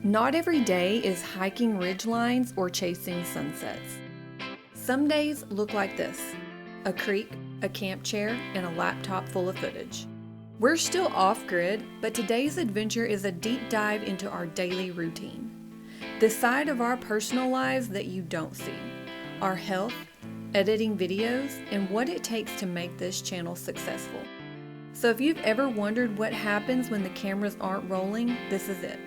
Not every day is hiking ridgelines or chasing sunsets. Some days look like this: a creek, a camp chair, and a laptop full of footage. We're still off-grid, but today's adventure is a deep dive into our daily routine. The side of our personal lives that you don't see. Our health, editing videos, and what it takes to make this channel successful. So if you've ever wondered what happens when the cameras aren't rolling, this is it.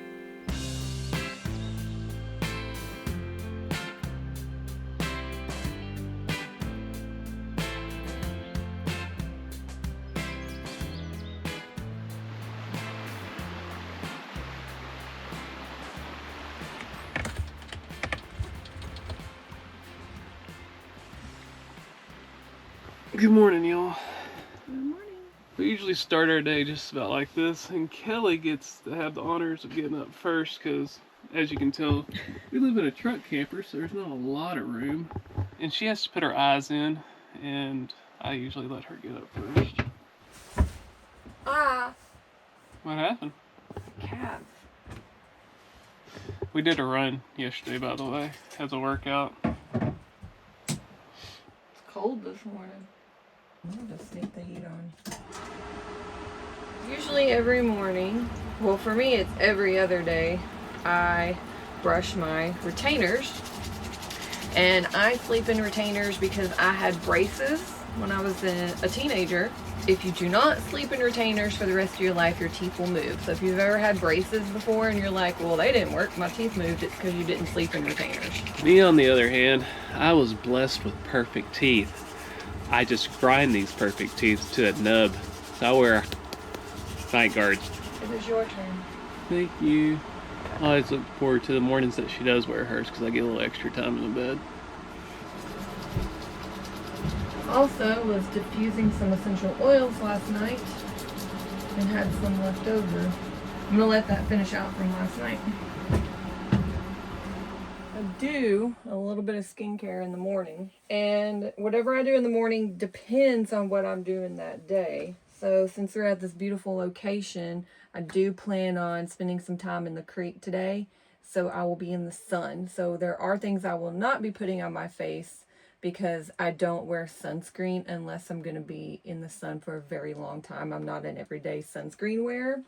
Good morning, y'all. Good morning. We usually start our day just about like this, and Kelly gets to have the honors of getting up first because, as you can tell, we live in a truck camper, so there's not a lot of room. And she has to put her eyes in, and I usually let her get up first. Ah! What happened? Calf. We did a run yesterday, by the way, as a workout. It's cold this morning. I'm gonna just sneak the heat on. Usually every morning, well for me it's every other day, I brush my retainers. And I sleep in retainers because I had braces when I was a teenager. If you do not sleep in retainers for the rest of your life, your teeth will move. So if you've ever had braces before and you're like, well, they didn't work, my teeth moved, it's because you didn't sleep in retainers. Me, on the other hand, I was blessed with perfect teeth. I just grind these perfect teeth to a nub. So I wear night guards. It is your turn. Thank you. I always look forward to the mornings that she does wear hers because I get a little extra time in the bed. Also was diffusing some essential oils last night and had some left over. I'm gonna let that finish out from last night. I do a little bit of skincare in the morning, and whatever I do in the morning depends on what I'm doing that day. So since we're at this beautiful location, I do plan on spending some time in the creek today, so I will be in the sun. So there are things I will not be putting on my face because I don't wear sunscreen unless I'm going to be in the sun for a very long time. I'm not an everyday sunscreen wearer.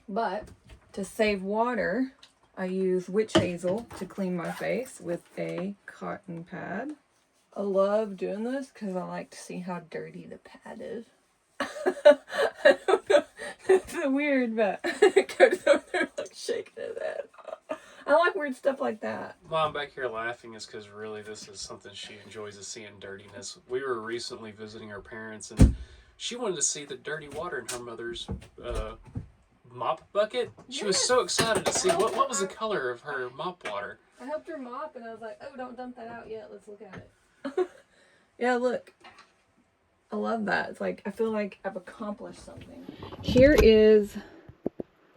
But to save water, I use witch hazel to clean my face with a cotton pad. I love doing this because I like to see how dirty the pad is. I don't know. It's so weird, but Cody's over there like shaking his head. I like weird stuff like that. Why I'm back here laughing is because really this is something she enjoys, is seeing dirtiness. We were recently visiting her parents, and she wanted to see the dirty water in her mother's mop bucket. She was so excited to see what was the color of her mop water. I helped her mop, and I was like, oh, don't dump that out yet. Let's look at it. Yeah, look. I love that. It's like, I feel like I've accomplished something. Here is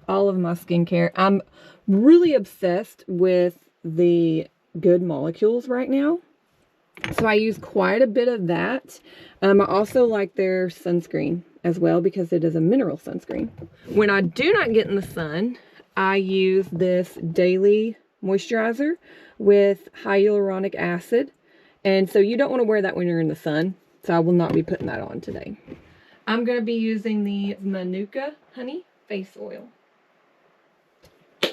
all of my skincare. I'm really obsessed with the Good Molecules right now. So I use quite a bit of that. I also like their sunscreen as well because it is a mineral sunscreen. When I do not get in the sun, I use this daily moisturizer with hyaluronic acid. And so you don't want to wear that when you're in the sun. So I will not be putting that on today. I'm going to be using the Manuka Honey Face Oil.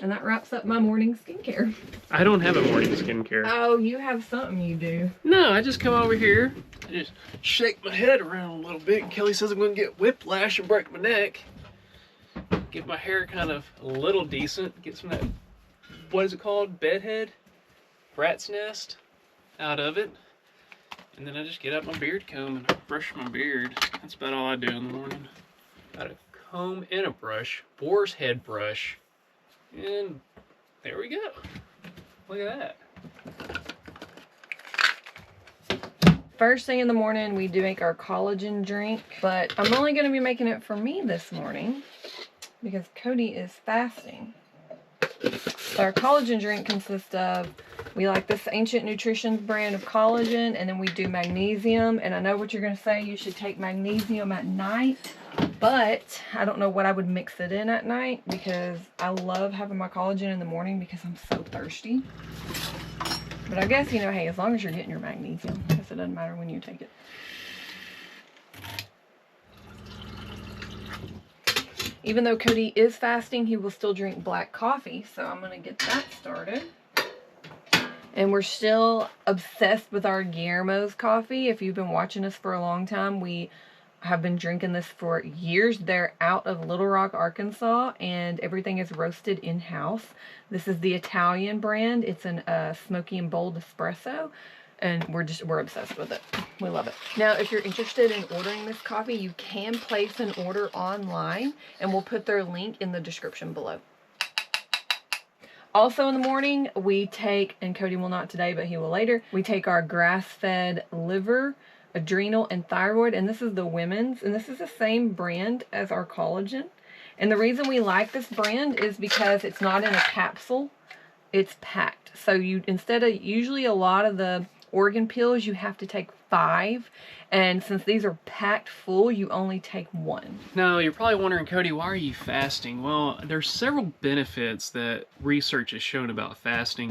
And that wraps up my morning skincare. I don't have a morning skincare. Oh, you have something you do. No, I just come over here, I just shake my head around a little bit. Kelly says I'm going to get whiplash and break my neck. Get my hair kind of a little decent. Get some of that, what is it called? Bedhead? Rat's nest out of it. And then I just get out my beard comb and brush my beard. That's about all I do in the morning. Got a comb and a brush. Boar's head brush. And there we go. Look at that. First thing in the morning, we do make our collagen drink. But I'm only going to be making it for me this morning because Cody is fasting. So our collagen drink consists of, we like this Ancient Nutrition brand of collagen, and then we do magnesium. And I know what you're going to say, you should take magnesium at night. But I don't know what I would mix it in at night because I love having my collagen in the morning because I'm so thirsty. But I guess, you know, hey, as long as you're getting your magnesium, because it doesn't matter when you take it. Even though Cody is fasting, he will still drink black coffee. So I'm going to get that started. And we're still obsessed with our Guillermo's coffee. If you've been watching us for a long time, we have been drinking this for years. They're out of Little Rock, Arkansas, and everything is roasted in-house. This is the Italian brand. It's an smoky and bold espresso, and we're obsessed with it. We love it. Now, if you're interested in ordering this coffee, you can place an order online, and we'll put their link in the description below. Also in the morning, we take, and Cody will not today, but he will later, we take our grass-fed liver, adrenal, and thyroid, and this is the women's, and this is the same brand as our collagen. And the reason we like this brand is because it's not in a capsule, it's packed. So you, instead of usually a lot of the organ pills, you have to take 5, and since these are packed full, you only take 1. Now, you're probably wondering, Cody, why are you fasting? Well, there's several benefits that research has shown about fasting.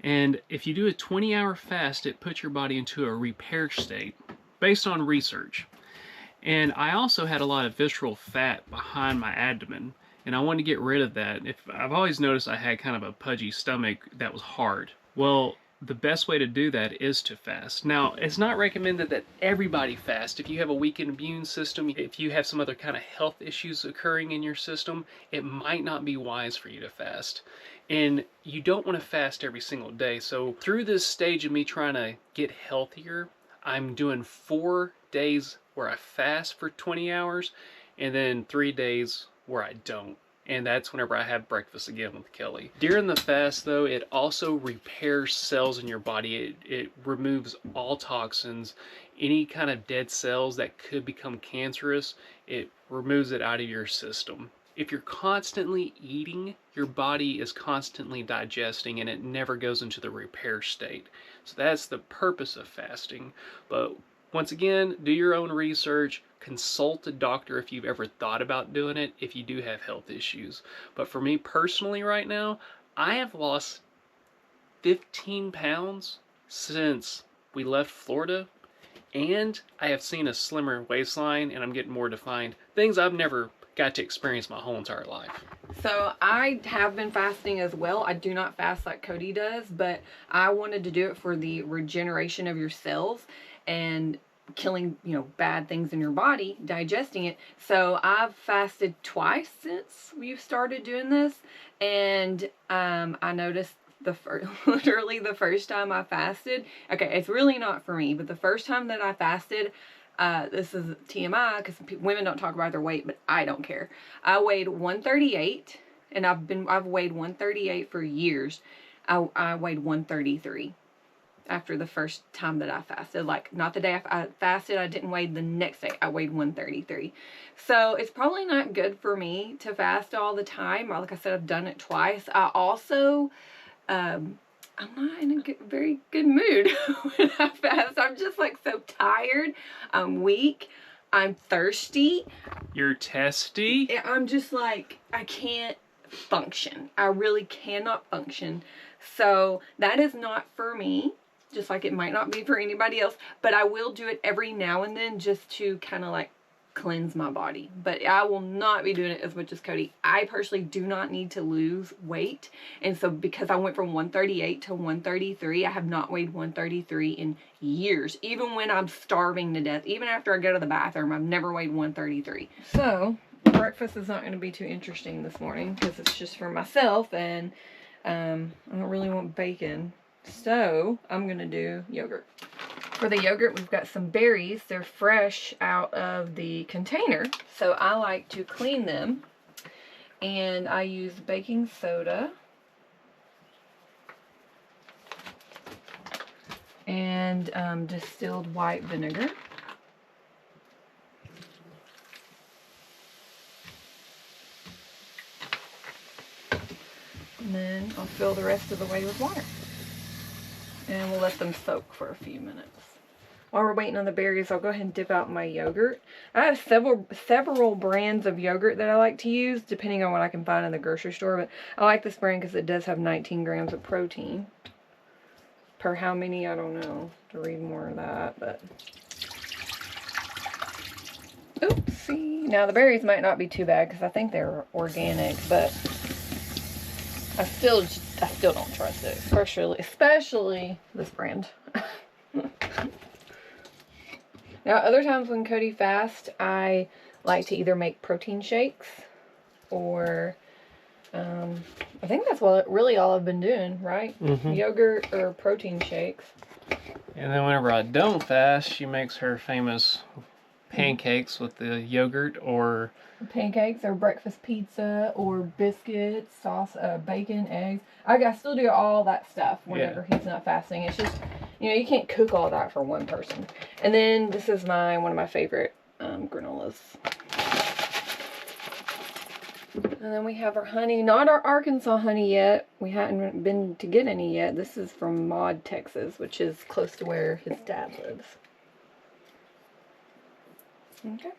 And if you do a 20-hour fast, it puts your body into a repair state based on research. And I also had a lot of visceral fat behind my abdomen, and I wanted to get rid of that. I've always noticed I had kind of a pudgy stomach that was hard. Well, the best way to do that is to fast. Now, it's not recommended that everybody fast. If you have a weakened immune system, if you have some other kind of health issues occurring in your system, it might not be wise for you to fast. And you don't want to fast every single day. So through this stage of me trying to get healthier, I'm doing 4 days where I fast for 20 hours and then 3 days where I don't. And that's whenever I have breakfast again with Kelly. During the fast though, it also repairs cells in your body. It removes all toxins, any kind of dead cells that could become cancerous, it removes it out of your system. If you're constantly eating, your body is constantly digesting and it never goes into the repair state. So that's the purpose of fasting. But once again, do your own research, consult a doctor if you've ever thought about doing it, if you do have health issues. But for me personally right now, I have lost 15 pounds since we left Florida, and I have seen a slimmer waistline and I'm getting more defined. Things I've never got to experience my whole entire life. So I have been fasting as well. I do not fast like Cody does, but I wanted to do it for the regeneration of your cells and killing, you know, bad things in your body, digesting it. So I've fasted twice since we've started doing this, and I noticed literally the first time I fasted, okay, it's really not for me, but the first time that I fasted, this is TMI because women don't talk about their weight, but I don't care. I weighed 138, and I've weighed 138 for years. I weighed 133 after the first time that I fasted. Like, not the day I fasted, I didn't weigh the next day. I weighed 133. So it's probably not good for me to fast all the time. Like I said, I've done it twice. I also, I'm not in a very good mood when I fast. I'm just like so tired. I'm weak. I'm thirsty. You're testy. I'm just like, I can't function. I really cannot function. So that is not for me. Just like it might not be for anybody else. But I will do it every now and then just to kind of like cleanse my body. But I will not be doing it as much as Cody. I personally do not need to lose weight. And so because I went from 138 to 133, I have not weighed 133 in years. Even when I'm starving to death, even after I go to the bathroom, I've never weighed 133. So breakfast is not going to be too interesting this morning because it's just for myself, and I don't really want bacon. So I'm going to do yogurt. For the yogurt, we've got some berries. They're fresh out of the container. So I like to clean them. And I use baking soda. And distilled white vinegar. And then I'll fill the rest of the way with water. And we'll let them soak for a few minutes. while we're waiting on the berries, I'll go ahead and dip out my yogurt. I have several brands of yogurt that I like to use, depending on what I can find in the grocery store. But I like this brand because it does have 19 grams of protein. Per how many, I don't know, to read more of that, but... Oopsie. Now, the berries might not be too bad because I think they're organic, but I still don't trust it, especially this brand. Now, other times when Cody fasts, I like to either make protein shakes or I think that's really all I've been doing, right? Mm-hmm. Yogurt or protein shakes. And then whenever I don't fast, she makes her famous pancakes with the yogurt, or pancakes or breakfast pizza or biscuits, sauce, bacon, eggs. I still do all that stuff whenever he's not fasting. It's just, you know, you can't cook all that for one person. And then this is one of my favorite granolas. And then we have our honey, not our Arkansas honey yet. We haven't been to get any yet. This is from Maud, Texas, which is close to where his dad lives. Okay.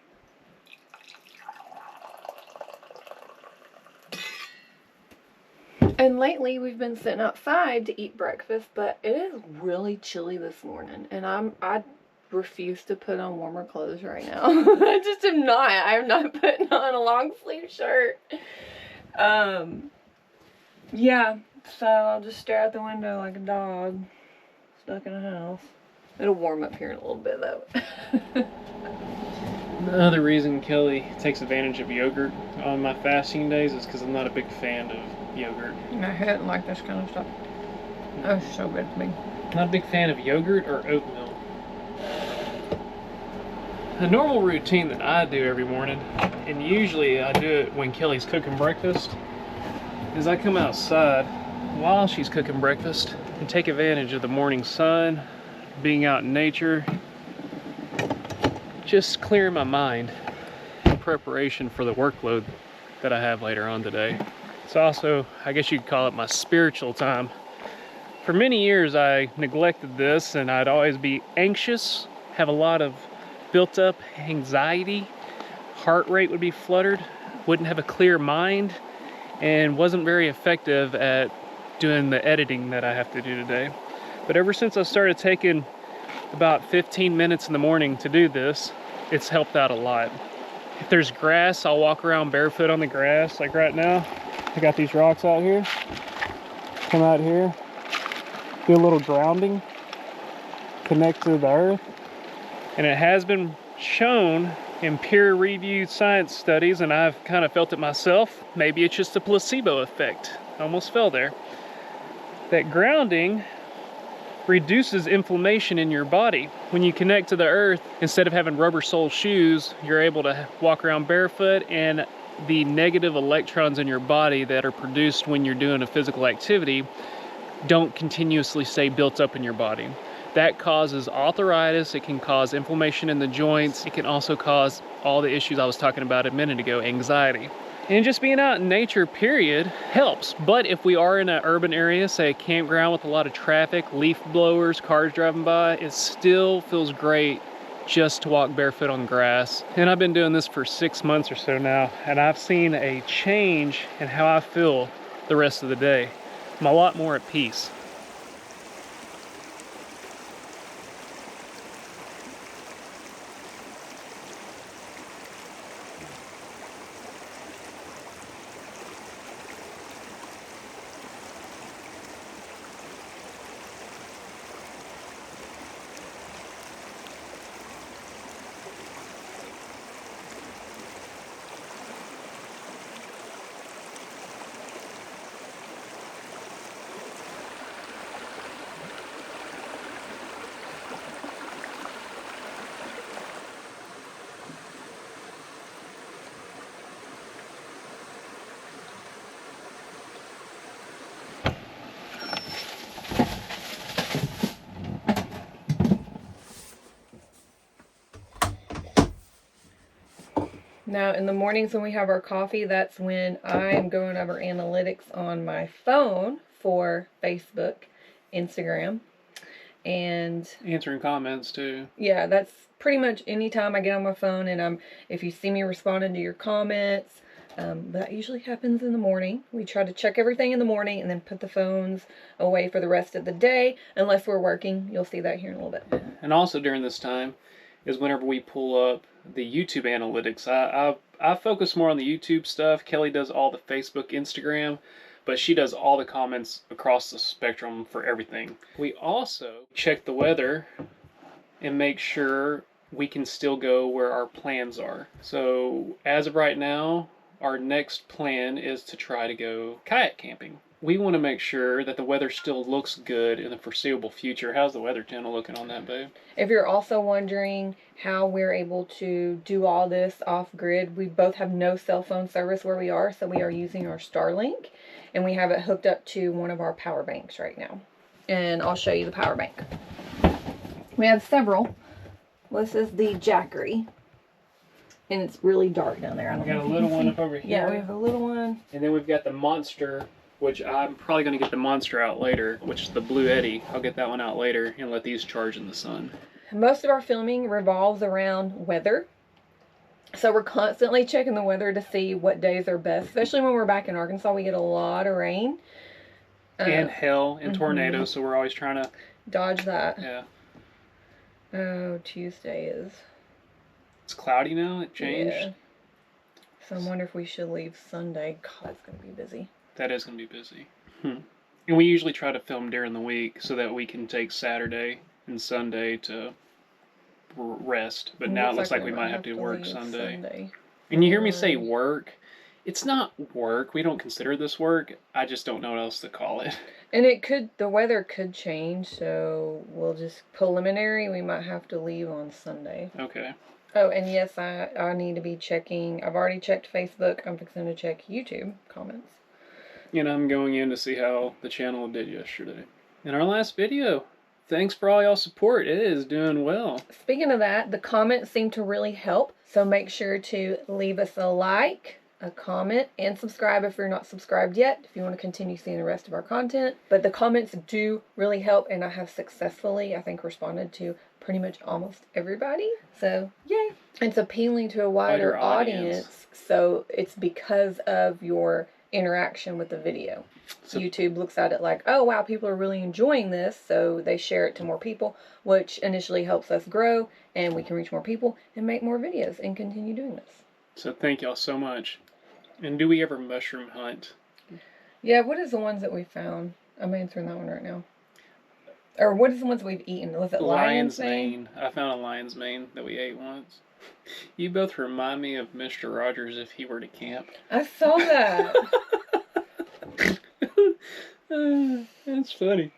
And lately we've been sitting outside to eat breakfast, but it is really chilly this morning, and I refuse to put on warmer clothes right now. I just am not. I'm not putting on a long sleeve shirt. Yeah, so I'll just stare out the window like a dog stuck in a house. It'll warm up here in a little bit though. The other reason Kelly takes advantage of yogurt on my fasting days is because I'm not a big fan of yogurt. I hate like this kind of stuff. Oh, it's so good to me. Not a big fan of yogurt or oatmeal. A normal routine that I do every morning, and usually I do it when Kelly's cooking breakfast, is I come outside while she's cooking breakfast and take advantage of the morning sun, being out in nature, just clearing my mind in preparation for the workload that I have later on today. It's also, I guess you could call it, my spiritual time. For many years I neglected this, and I'd always be anxious, have a lot of built up anxiety, heart rate would be fluttered, wouldn't have a clear mind, and wasn't very effective at doing the editing that I have to do today. But ever since I started taking about 15 minutes in the morning to do this, it's helped out a lot. If there's grass, I'll walk around barefoot on the grass. Like right now, I got these rocks out here. Come out here, do a little grounding, connect to the earth. And it has been shown in peer-reviewed science studies, and I've kind of felt it myself, maybe it's just a placebo effect, I almost fell there, that grounding reduces inflammation in your body. When you connect to the earth, instead of having rubber sole shoes, you're able to walk around barefoot, and the negative electrons in your body that are produced when you're doing a physical activity don't continuously stay built up in your body. That causes arthritis, it can cause inflammation in the joints, it can also cause all the issues I was talking about a minute ago, anxiety. And just being out in nature, period, helps. But if we are in an urban area, say a campground with a lot of traffic, leaf blowers, cars driving by, it still feels great just to walk barefoot on grass. And I've been doing this for 6 months or so now, and I've seen a change in how I feel the rest of the day. I'm a lot more at peace. Now, in the mornings when we have our coffee, that's when I'm going over analytics on my phone for Facebook, Instagram, and answering comments too. Yeah, that's pretty much anytime I get on my phone, and if you see me responding to your comments, that usually happens in the morning. We try to check everything in the morning and then put the phones away for the rest of the day, unless we're working. You'll see that here in a little bit. And also during this time is whenever we pull up the YouTube analytics. I focus more on the YouTube stuff. Kelly does all the Facebook, Instagram, but she does all the comments across the spectrum for everything. We also check the weather and make sure we can still go where our plans are. So as of right now, our next plan is to try to go kayak camping. We want to make sure that the weather still looks good in the foreseeable future. How's the weather channel looking on that, babe? If you're also wondering how we're able to do all this off-grid, we both have no cell phone service where we are, so we are using our Starlink, and we have it hooked up to one of our power banks right now. And I'll show you the power bank. We have several. This is the Jackery. And it's really dark down there. We got a little one up over here. Yeah, we have a little one. And then we've got the Monster, which I'm probably going to get the Monster out later, which is the Blue Eddy. I'll get that one out later and let these charge in the sun. Most of our filming revolves around weather. So we're constantly checking the weather to see what days are best. Especially when we're back in Arkansas, we get a lot of rain. And hail and tornadoes, so we're always trying to dodge that. Yeah. Oh, Tuesday is... It's cloudy now? It changed? Yeah. So I wonder if we should leave Sunday. God, it's going to be busy. That is going to be busy. And we usually try to film during the week so that we can take Saturday and Sunday to rest. But now it looks like we might have to work Sunday. And you hear me say work. It's not work. We don't consider this work. I just don't know what else to call it. And the weather could change, so we'll just preliminary. We might have to leave on Sunday. Okay. Oh, and yes, I need to be checking. I've already checked Facebook. I'm fixing to check YouTube comments. And I'm going in to see how the channel did yesterday. In our last video, thanks for all y'all support. It is doing well. Speaking of that, the comments seem to really help. So make sure to leave us a like, a comment, and subscribe if you're not subscribed yet, if you want to continue seeing the rest of our content. But the comments do really help, and I have successfully, I think, responded to pretty much almost everybody. So, yay. It's appealing to a wider audience. So it's because of your interaction with the video. So YouTube looks at it like, oh wow, people are really enjoying this, so they share it to more people, which initially helps us grow, and we can reach more people and make more videos and continue doing this. So thank y'all so much. And do we ever mushroom hunt? Yeah, what is the ones that we found? I'm answering that one right now. Or what is the ones we've eaten? Was it lion's mane? I found a lion's mane that we ate once. You both remind me of Mr. Rogers if he were to camp. I saw that. That's funny.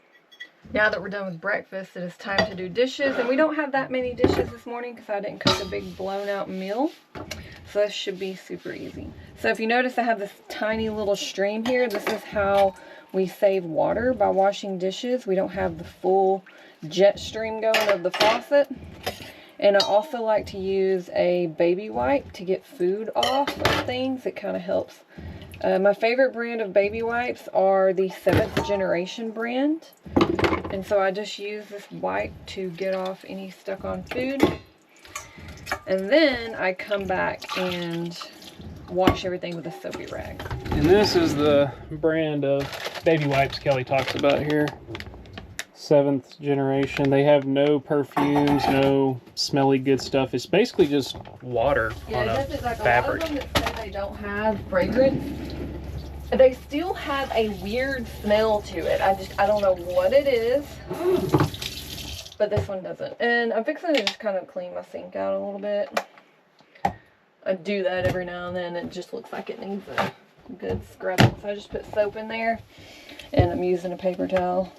Now that we're done with breakfast, it is time to do dishes. And we don't have that many dishes this morning because I didn't cook a big blown out meal. So this should be super easy. So if you notice, I have this tiny little stream here. This is how we save water by washing dishes. We don't have the full jet stream going of the faucet. And I also like to use a baby wipe to get food off of things. It kind of helps. My favorite brand of baby wipes are the 7th generation brand. And so I just use this wipe to get off any stuck on food. And then I come back and wash everything with a soapy rag. And this is the brand of baby wipes Kelly talks about here. 7th generation. They have no perfumes, no smelly good stuff. It's basically just water on a fabric. A lot of them that say they don't have fragrance, they still have a weird smell to it. I don't know what it is, but this one doesn't. And I'm fixing to just kind of clean my sink out a little bit. I do that every now and then. It just looks like it needs a good scrubbing. So I just put soap in there, and I'm using a paper towel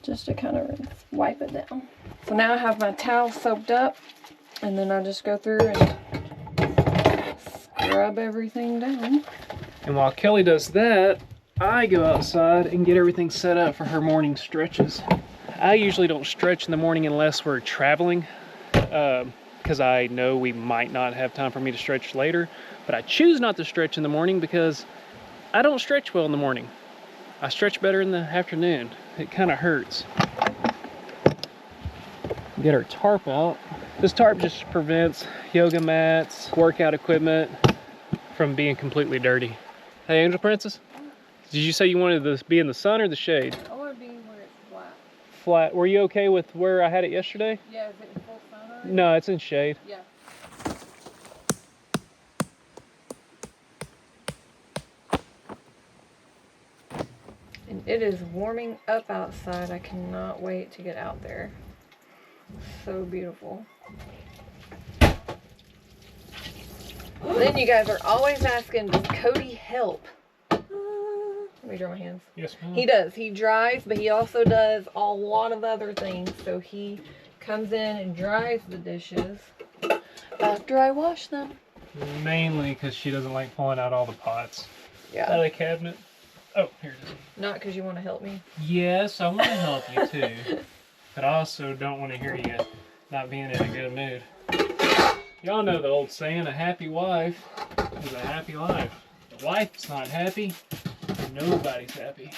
just to kind of wipe it down. So now I have my towel soaped up, and then I just go through and scrub everything down. And while Kelly does that, I go outside and get everything set up for her morning stretches. I usually don't stretch in the morning unless we're traveling, because I know we might not have time for me to stretch later. But I choose not to stretch in the morning because I don't stretch well in the morning. I stretch better in the afternoon. It kind of hurts. Get our tarp out. This tarp just prevents yoga mats, workout equipment from being completely dirty. Hey, Angel Princess, did you say you wanted to be in the sun or the shade? I want to be where it's flat. Flat. Were you okay with where I had it yesterday? Yeah, is it in full sun already? No, it's in shade. Yeah. And it is warming up outside. I cannot wait to get out there. So beautiful. Then you guys are always asking, does Cody help? Let me dry my hands. Yes, ma'am. He does. He dries, but he also does a lot of other things. So he comes in and dries the dishes after I wash them. Mainly because she doesn't like pulling out all the pots out of the cabinet. Oh, here it is. Not because you want to help me? Yes, I want to help you too. But I also don't want to hear you not being in a good mood. Y'all know the old saying, a happy wife is a happy life. The wife's not happy, nobody's happy.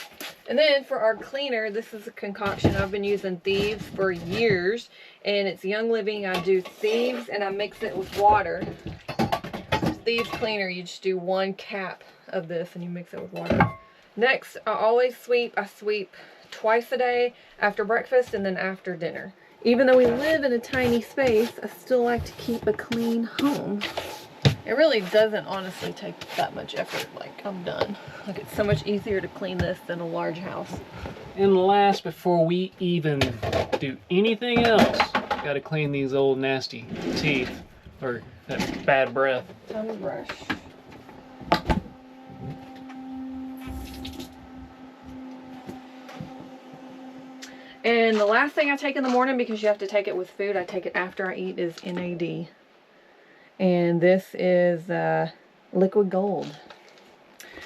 And then for our cleaner, this is a concoction. I've been using Thieves for years, and it's Young Living. I do Thieves and I mix it with water. Thieves cleaner, you just do 1 cap of this and you mix it with water. Next, I always sweep. I sweep twice a day, after breakfast and then after dinner. Even though we live in a tiny space, I still like to keep a clean home. It really doesn't honestly take that much effort. Like, I'm done. Like, it's so much easier to clean this than a large house. And last, before we even do anything else, gotta clean these old nasty teeth, or that bad breath. Time to brush. And the last thing I take in the morning, because you have to take it with food, I take it after I eat, is NAD. And this is liquid gold,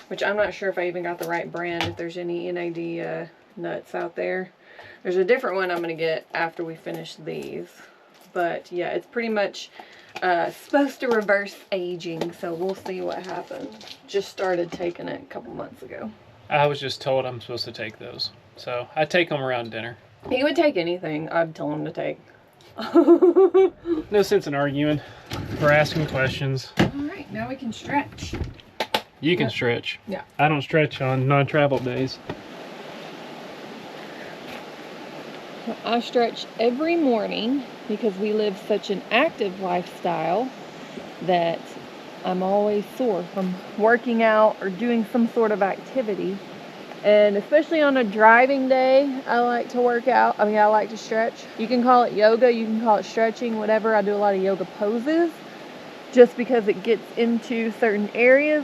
which I'm not sure if I even got the right brand, if there's any NAD nuts out there. There's a different one I'm going to get after we finish these. But yeah, it's pretty much supposed to reverse aging, so we'll see what happens. Just started taking it a couple months ago. I was just told I'm supposed to take those. So I take them around dinner. He would take anything I'd tell him to take. No sense in arguing. We're asking questions. Alright, now we can stretch. You can stretch. Yeah. I don't stretch on non-travel days. I stretch every morning because we live such an active lifestyle that I'm always sore from working out or doing some sort of activity. And especially on a driving day, I like to work out. I mean, I like to stretch. You can call it yoga, you can call it stretching, whatever. I do a lot of yoga poses just because it gets into certain areas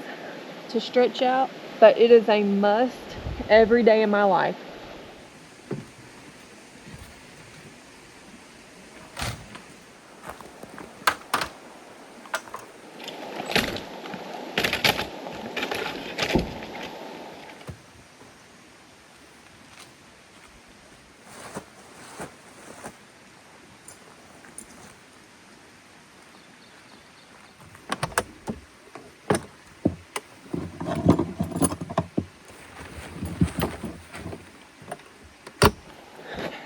to stretch out. But it is a must every day in my life.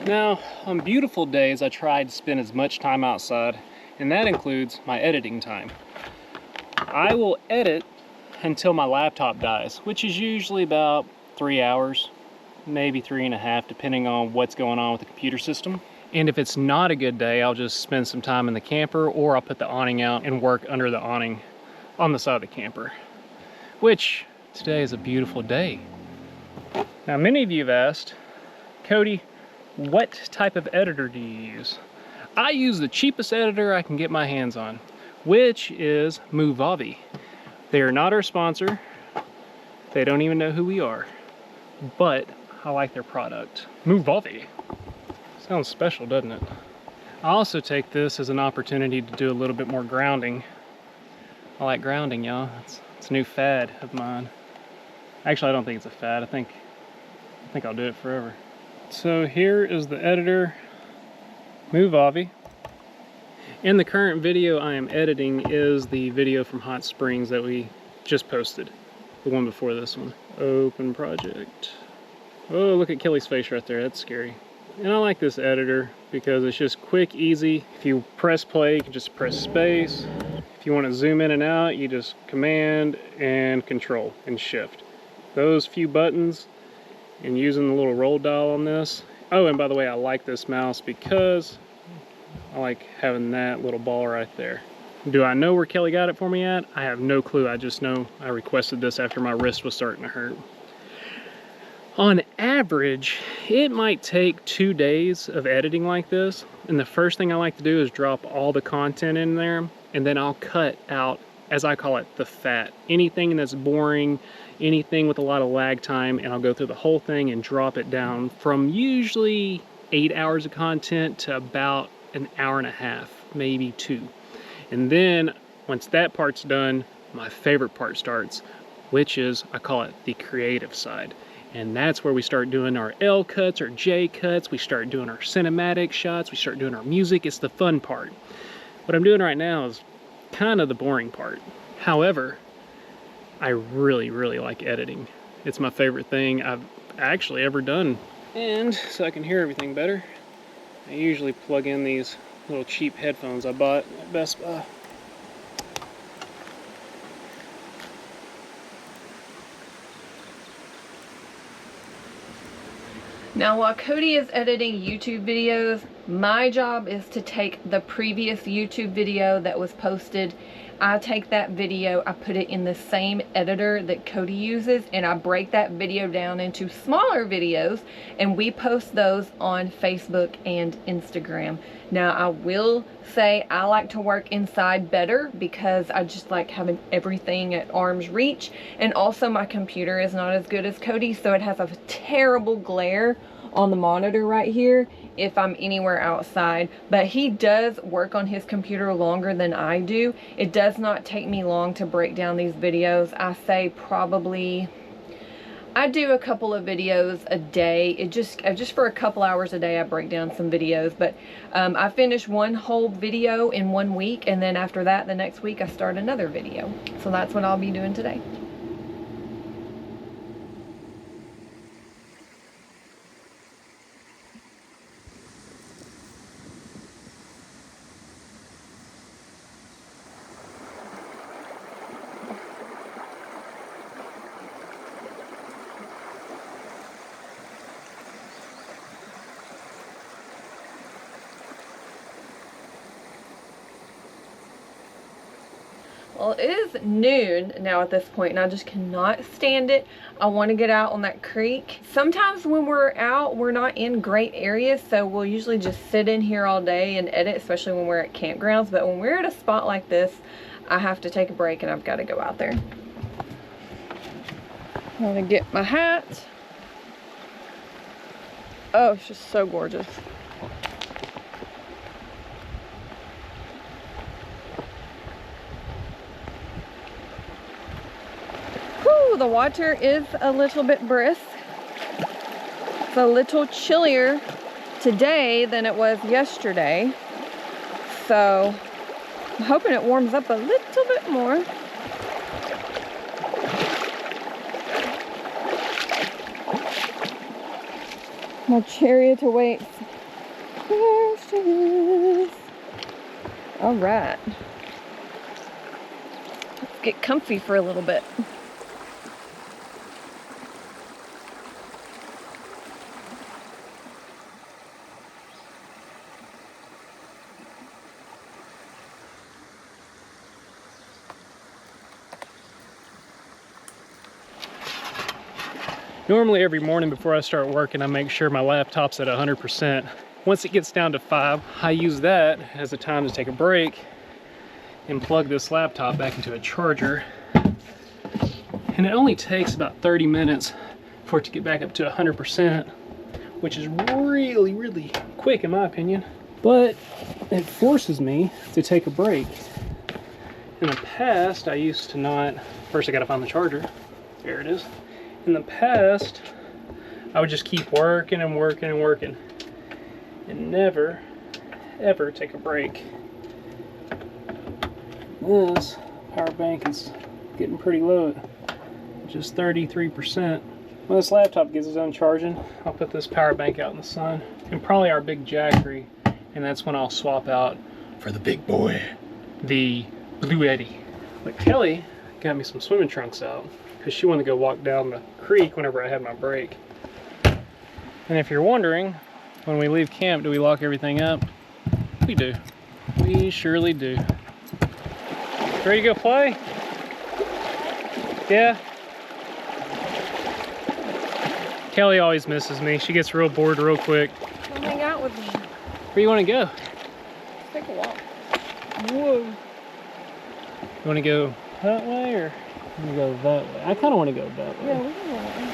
Now, on beautiful days, I try to spend as much time outside, and that includes my editing time. I will edit until my laptop dies, which is usually about 3 hours, maybe 3.5, depending on what's going on with the computer system. And if it's not a good day, I'll just spend some time in the camper, or I'll put the awning out and work under the awning on the side of the camper, which today is a beautiful day. Now, many of you have asked, Cody, what type of editor do you use? I use the cheapest editor I can get my hands on, which is Movavi. They are not our sponsor. They don't even know who we are, but I like their product. Movavi. Sounds special, doesn't it? I also take this as an opportunity to do a little bit more grounding. I like grounding, y'all. It's a new fad of mine. Actually, I don't think it's a fad. I think I'll do it forever. So here is the editor, Movavi. And the current video I am editing is the video from Hot Springs that we just posted. The one before this one. Open project. Oh, look at Kelly's face right there. That's scary. And I like this editor because it's just quick, easy. If you press play, you can just press space. If you want to zoom in and out, you just command and control and shift. Those few buttons, and using the little roll dial on this. Oh, and by the way, I like this mouse because I like having that little ball right there. Do I know where Kelly got it for me at? I have no clue. I just know I requested this after my wrist was starting to hurt. On average, it might take 2 days of editing like this. And the first thing I like to do is drop all the content in there, and then I'll cut out, as I call it, the fat. Anything that's boring, anything with a lot of lag time, and I'll go through the whole thing and drop it down from usually 8 hours of content to about an hour and a half, maybe 2. And then once that part's done, my favorite part starts, which is, I call it the creative side. And that's where we start doing our L cuts, our J cuts, we start doing our cinematic shots, we start doing our music. It's the fun part. What I'm doing right now is kind of the boring part. However, I really, really like editing. It's my favorite thing I've actually ever done. And so I can hear everything better, I usually plug in these little cheap headphones I bought at Best Buy. Now, while Cody is editing YouTube videos, my job is to take the previous YouTube video that was posted. I take that video, I put it in the same editor that Cody uses, and I break that video down into smaller videos, and we post those on Facebook and Instagram. Now, I will say I like to work inside better because I just like having everything at arm's reach, and also my computer is not as good as Cody, so it has a terrible glare on the monitor right here if I'm anywhere outside. But he does work on his computer longer than I do. It does not take me long to break down these videos. I say probably, I do a couple of videos a day. It just for a couple hours a day I break down some videos. But I finish one whole video in 1 week, and then after that, the next week I start another video. So that's what I'll be doing today. Well, it is noon now at this point, and I just cannot stand it. I want to get out on that creek. Sometimes when we're out, we're not in great areas, so we'll usually just sit in here all day and edit, especially when we're at campgrounds. But when we're at a spot like this, I have to take a break, and I've got to go out there. I'm gonna get my hat. Oh, it's just so gorgeous. The water is a little bit brisk. It's a little chillier today than it was yesterday, so I'm hoping it warms up a little bit more. My chariot awaits. There she is. All right, let's get comfy for a little bit. Normally every morning before I start working, I make sure my laptop's at 100%. Once it gets down to 5, I use that as a time to take a break and plug this laptop back into a charger. And it only takes about 30 minutes for it to get back up to 100%, which is really, really quick in my opinion. But it forces me to take a break. In the past, I used to not, first I gotta find the charger. There it is. In the past, I would just keep working and working and working and never, ever take a break. This power bank is getting pretty low at just 33%. When this laptop gets done charging, I'll put this power bank out in the sun, and probably our big Jackery, and that's when I'll swap out for the big boy, the Blue Eddy. But Kelly got me some swimming trunks out because she wanted to go walk down the creek whenever I had my break. And if you're wondering, when we leave camp, do we lock everything up? We do. We surely do. Ready to go play? Yeah? Kelly always misses me. She gets real bored real quick. Come hang out with me. Where do you want to go? Let's take a walk. Whoa. You want to go that way or you want to go that way? I kind of want to go that way. Yeah, we can go that way.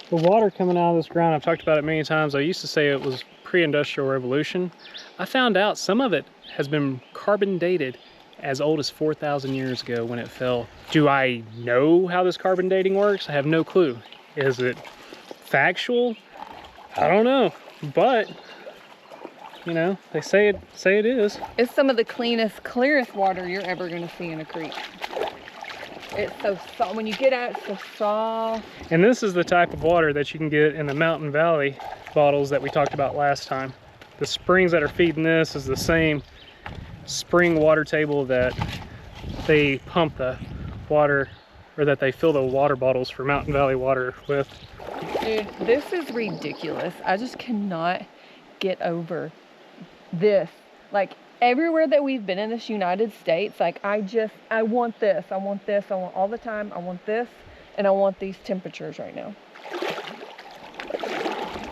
The water coming out of this ground, I've talked about it many times. I used to say it was pre-industrial revolution. I found out some of it has been carbon dated as old as 4,000 years ago when it fell. Do I know how this carbon dating works? I have no clue. Is it factual? I don't know, but you know, they say it is. It's some of the cleanest, clearest water you're ever going to see in a creek. It's so soft. When you get out, it's so soft. And this is the type of water that you can get in the Mountain Valley bottles that we talked about last time. The springs that are feeding this is the same spring water table that they pump the water, or that they fill the water bottles for Mountain Valley water with. Dude, this is ridiculous. I just cannot get over this. Like, everywhere that we've been in this United States, like, I want this, I want this, I want all the time, I want this, and I want these temperatures right now.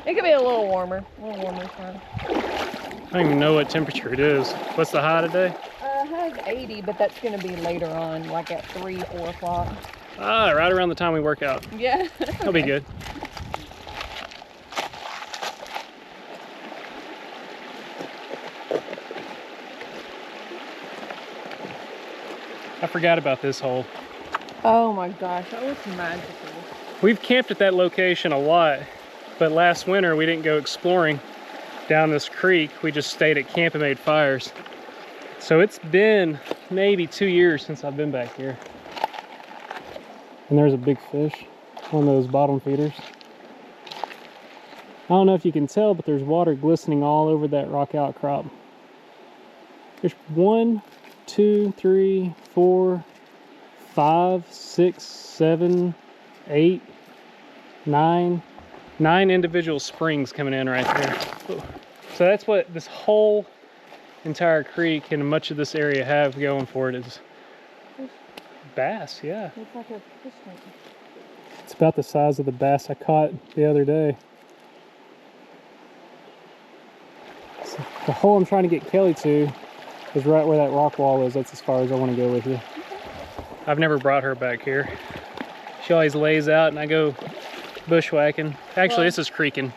It could be a little warmer fine. I don't even know what temperature it is. What's the high today? It has 80, but that's gonna be later on, like at 3, 4 o'clock. Ah, right around the time we work out. Yeah. That'll be good. I forgot about this hole. Oh my gosh, that was magical. We've camped at that location a lot, but last winter we didn't go exploring down this creek. We just stayed at camp and made fires. So it's been maybe 2 years since I've been back here. And there's a big fish, one of those bottom feeders. I don't know if you can tell, but there's water glistening all over that rock outcrop. There's 1, 2, 3, 4, 5, 6, 7, 8, 9 individual springs coming in right there. So that's what this whole entire creek and much of this area have going for it is bass. Yeah, Looks like a fish tank. it's about the size of the bass I caught the other day. So the hole I'm trying to get Kelly to is right where that rock wall is. That's as far as I want to go with you. I've never brought her back here. She always lays out and I go bushwhacking. Actually, Well, this is creeking.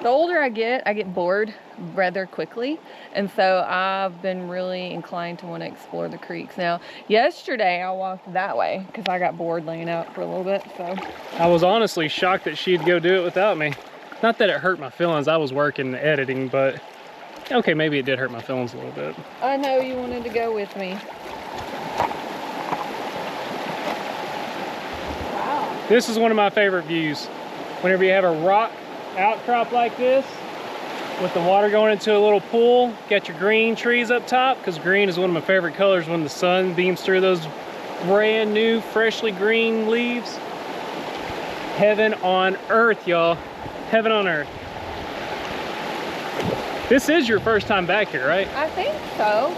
The older I get bored rather quickly, and so I've been really inclined to want to explore the creeks. Now, yesterday I walked that way because I got bored laying out for a little bit. So I was honestly shocked that she'd go do it without me. Not that it hurt my feelings. I was working and editing, but okay, maybe it did hurt my feelings a little bit. I know you wanted to go with me. Wow. This is one of my favorite views. Whenever you have a rock outcrop like this, with the water going into a little pool, got your green trees up top, because green is one of my favorite colors when the sun beams through those brand new, freshly green leaves. Heaven on earth, y'all. Heaven on earth. This is your first time back here, right? I think so.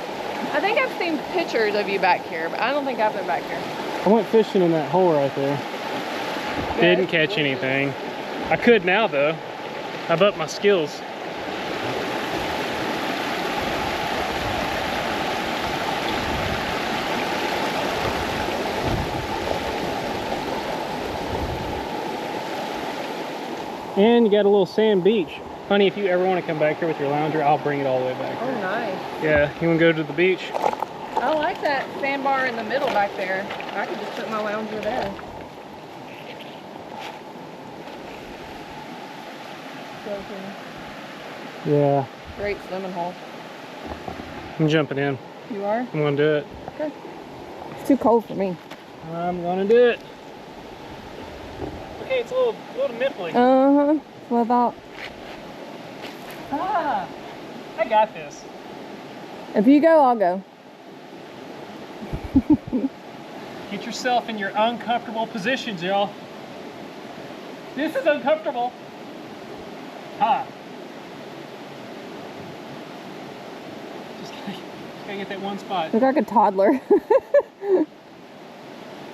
I think I've seen pictures of you back here, but I don't think I've been back here. I went fishing in that hole right there. Didn't catch anything. I could now though. I've upped my skills. And you got a little sand beach. Honey, if you ever want to come back here with your lounger, I'll bring it all the way back Oh, here. nice. Yeah, you want to go to the beach? I like that sandbar in the middle back there. I could just put my lounger there. So cool. Yeah. Great swimming hole. I'm jumping in. You are? I'm gonna do it. Okay. It's too cold for me. I'm gonna do it. Okay, it's a little nipply. Uh-huh. That's what I thought. Ah, I got this. If you go, I'll go. Get yourself in your uncomfortable positions, y'all. This is uncomfortable. Ha. Just gotta get that one spot. Look like a toddler.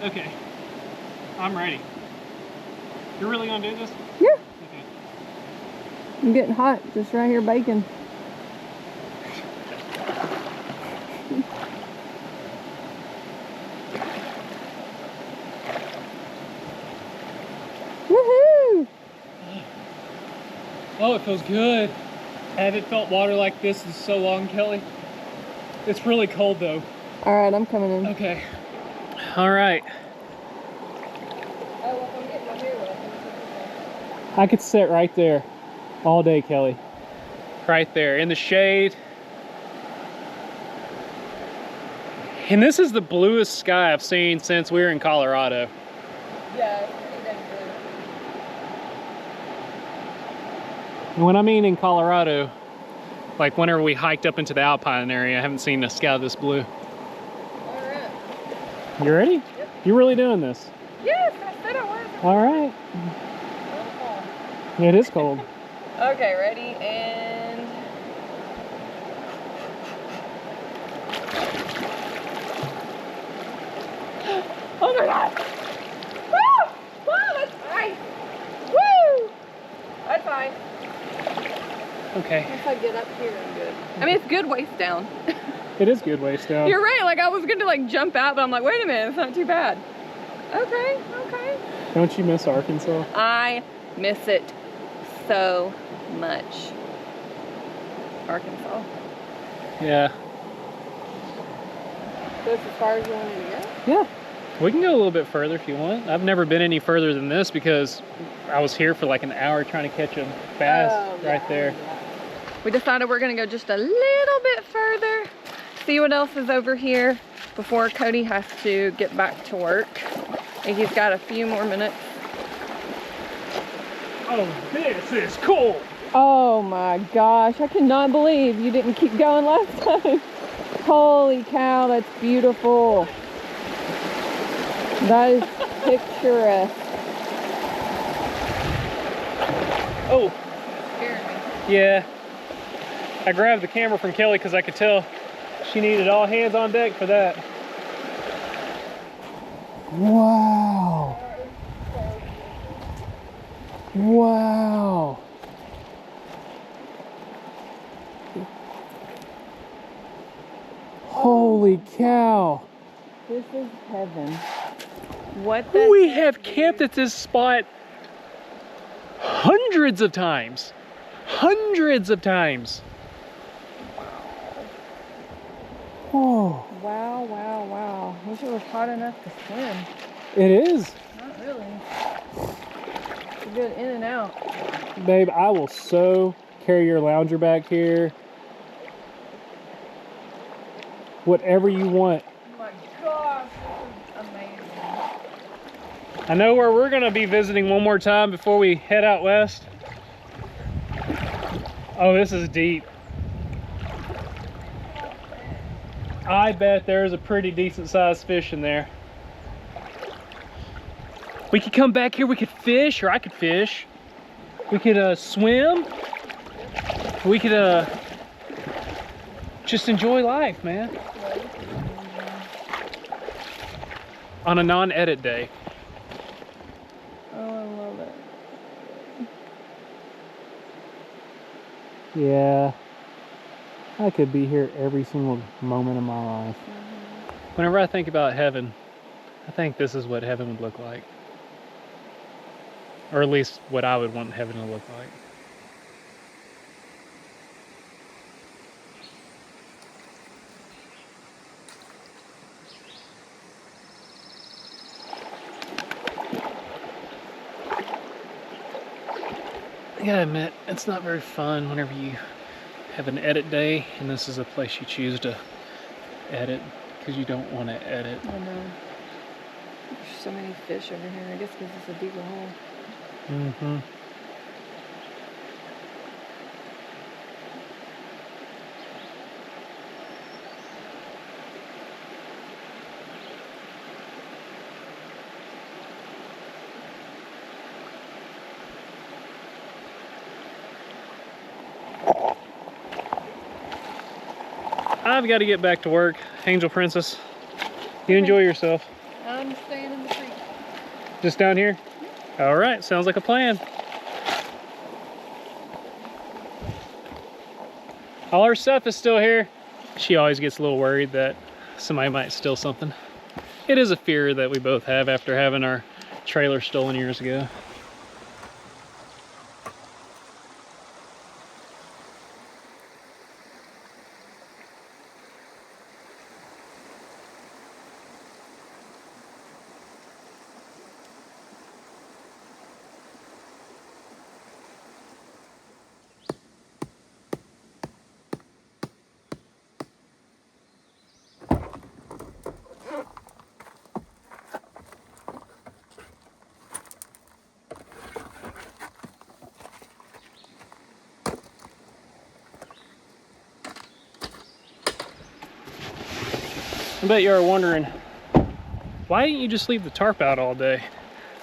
Okay, I'm ready. You're really gonna do this? Yeah. Okay. I'm getting hot just right here baking. Woohoo! Oh, it feels good. I haven't felt water like this in so long, Kelly. It's really cold though. All right, I'm coming in. Okay. All right. Oh, well, I'm getting my hair wet. I could sit right there all day, Kelly. Right there in the shade. And this is the bluest sky I've seen since we were in Colorado. Yeah, it's pretty dang blue. And when I mean in Colorado, like whenever we hiked up into the alpine area, I haven't seen a sky this blue. All right. You ready? Yep. You really doing this? Yes, I said I was. All right. It is cold. Okay, ready, and... Oh my God! Woo! Woo, that's fine! Woo! That's fine. Okay. Once I get up here, I'm good. I mean, it's good waist down. It is good waist down. You're right, like I was gonna like jump out, but I'm like, wait a minute, it's not too bad. Okay, okay. Don't you miss Arkansas? I miss it so much. Arkansas. Yeah. So that's as far as you wanted to go? Yeah. We can go a little bit further if you want. I've never been any further than this because I was here for like an hour trying to catch a bass right there. Yeah. We decided we're gonna go just a little bit further, see what else is over here before Cody has to get back to work. I think he's got a few more minutes. Oh, this is cool. Oh my gosh, I cannot believe you didn't keep going last time. Holy cow, that's beautiful. That is picturesque. Oh, Scared me. yeah. I grabbed the camera from Kelly because I could tell she needed all hands on deck for that. Wow. Wow. Holy cow. This is heaven. What the We heck, have dude? camped at this spot hundreds of times. Hundreds of times. Oh, Wow, wow, wow. Wish it was hot enough to swim. it is. Not really. It's a good in and out. Babe, I will so carry your lounger back here. Whatever you want. Oh my gosh, this is amazing. I know where we're gonna be visiting one more time before we head out west. Oh, this is deep. I bet there's a pretty decent sized fish in there. We could come back here, we could fish, or I could fish. We could swim. We could just enjoy life, man. On a non-edit day. Oh, I love it. Yeah, I could be here every single moment of my life. Whenever I think about heaven, I think this is what heaven would look like. Or at least what I would want heaven to look like. I gotta admit, it's not very fun whenever you have an edit day, and this is a place you choose to edit because you don't want to edit. I know. There's so many fish over here. I guess because it's a deeper hole. Mm-hmm. I've got to get back to work. Angel Princess, you enjoy yourself. I'm staying in the creek. Just down here? All right, sounds like a plan. All our stuff is still here. She always gets a little worried that somebody might steal something. It is a fear that we both have after having our trailer stolen years ago. I bet you are wondering, why didn't you just leave the tarp out all day?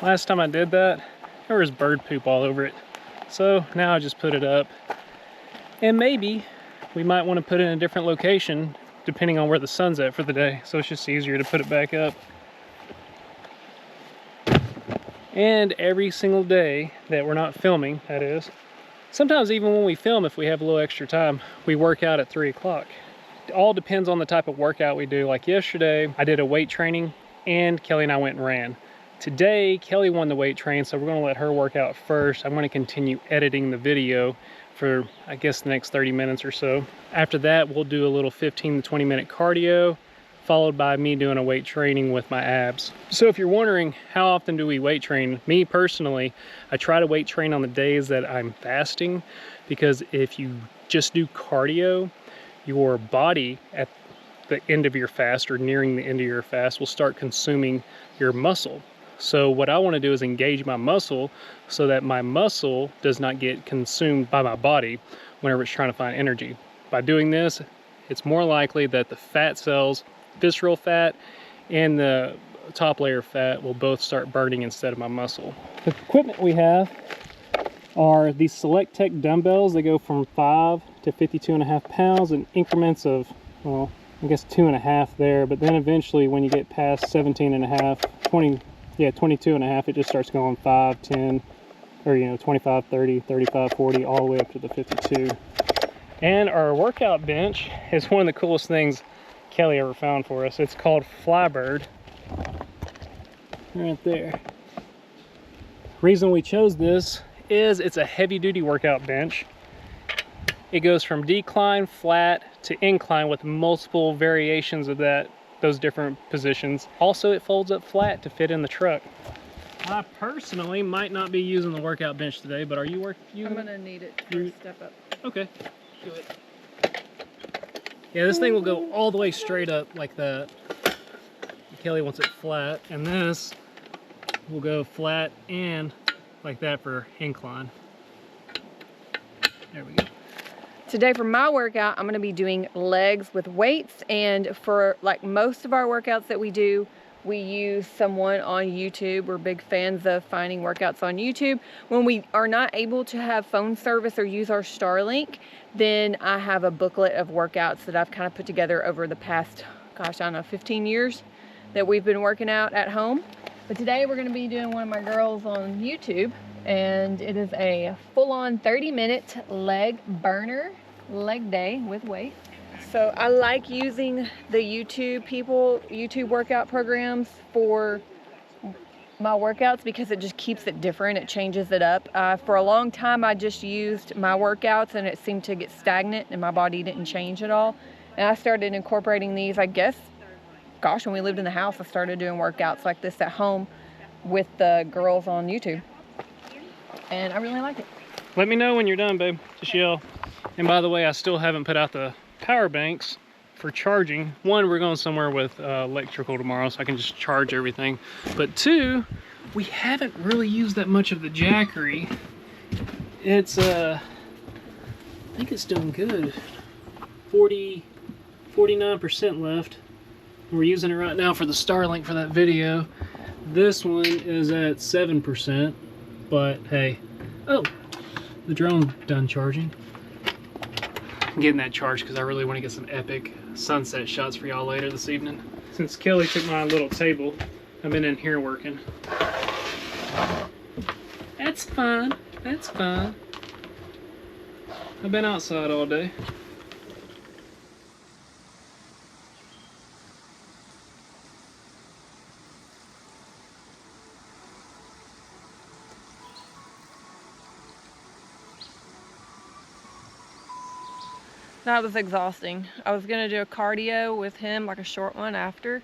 Last time I did that, there was bird poop all over it. So now I just put it up. And maybe we might want to put it in a different location depending on where the sun's at for the day. So it's just easier to put it back up. And every single day that we're not filming, that is, sometimes even when we film, if we have a little extra time, we work out at 3 o'clock. It all depends on the type of workout we do. Like yesterday, I did a weight training and Kelly and I went and ran. Today, Kelly won the weight train, so we're gonna let her work out first. I'm gonna continue editing the video for, I guess, the next 30 minutes or so. After that, we'll do a little 15 to 20 minute cardio, followed by me doing a weight training with my abs. So if you're wondering, how often do we weight train? Me personally, I try to weight train on the days that I'm fasting, because if you just do cardio, your body at the end of your fast or nearing the end of your fast will start consuming your muscle. So what I want to do is engage my muscle so that my muscle does not get consumed by my body whenever it's trying to find energy. By doing this, it's more likely that the fat cells, visceral fat and the top layer fat, will both start burning instead of my muscle. The equipment we have are these Select Tech dumbbells. They go from 5 to 52.5 pounds in increments of, well, I guess 2.5 there, but then eventually when you get past 17.5, 20, yeah, 22.5, it just starts going 5, 10, or 25, 30, 35, 40, all the way up to the 52. And our workout bench is one of the coolest things Kelly ever found for us. It's called Flybird, right there. Reason we chose this is it's a heavy duty workout bench. It goes from decline, flat to incline with multiple variations of those different positions. Also, it folds up flat to fit in the truck. I personally might not be using the workout bench today, but are you using it? I'm gonna need it to step up. Okay, do it. Yeah, this thing will go all the way straight up like that. Kelly wants it flat, and this will go flat and like that for incline. There we go. Today for my workout, I'm gonna be doing legs with weights, and for like most of our workouts that we do, we use someone on YouTube. We're big fans of finding workouts on YouTube. When we are not able to have phone service or use our Starlink, then I have a booklet of workouts that I've kind of put together over the past, gosh, I don't know, 15 years that we've been working out at home. But today we're gonna be doing one of my girls on YouTube, and it is a full-on 30-minute leg burner, leg day with weight. So I like using the YouTube workout programs for my workouts because it just keeps it different. It changes it up. For a long time, I just used my workouts and it seemed to get stagnant and my body didn't change at all. And I started incorporating these, I guess, gosh, when we lived in the house, I started doing workouts like this at home with the girls on YouTube. And I really like it. Let me know when you're done, babe. Just yell. And by the way, I still haven't put out the power banks for charging. One, we're going somewhere with electrical tomorrow, so I can just charge everything. But two, we haven't really used that much of the Jackery. It's I think it's doing good. 49% left. We're using it right now for the Starlink for that video. This one is at 7%, but hey, oh, the drone done charging. I'm getting that charged because I really want to get some epic sunset shots for y'all later this evening. Since Kelly took my little table, I've been in here working. That's fine, that's fine. I've been outside all day. That was exhausting. I was gonna do a cardio with him, like a short one after,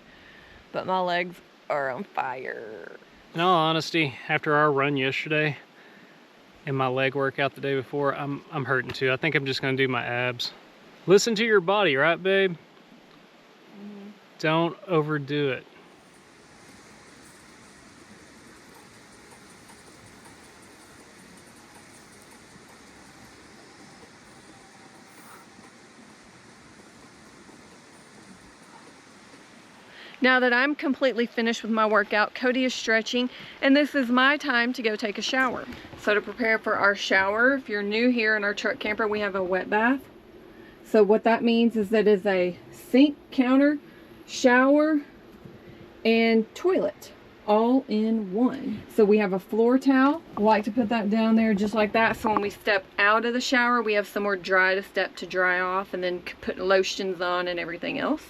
but my legs are on fire. In all honesty, after our run yesterday and my leg workout the day before, I'm hurting too. I think I'm just gonna do my abs. Listen to your body, right, babe? Mm-hmm. Don't overdo it. Now that I'm completely finished with my workout, Cody is stretching, and this is my time to go take a shower. So to prepare for our shower, if you're new here in our truck camper, we have a wet bath. So what that means is that it's a sink, counter, shower, and toilet all in one. So we have a floor towel. I like to put that down there just like that, so when we step out of the shower, we have somewhere dry to step to dry off, and then put lotions on and everything else.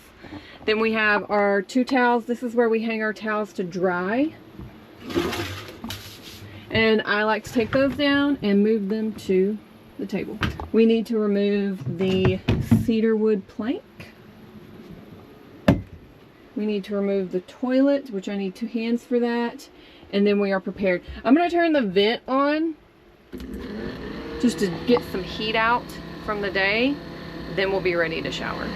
Then we have our 2 towels. This is where we hang our towels to dry. And I like to take those down and move them to the table. We need to remove the cedar wood plank. We need to remove the toilet, which I need 2 hands for that. And then we are prepared. I'm going to turn the vent on just to get some heat out from the day. Then we'll be ready to shower.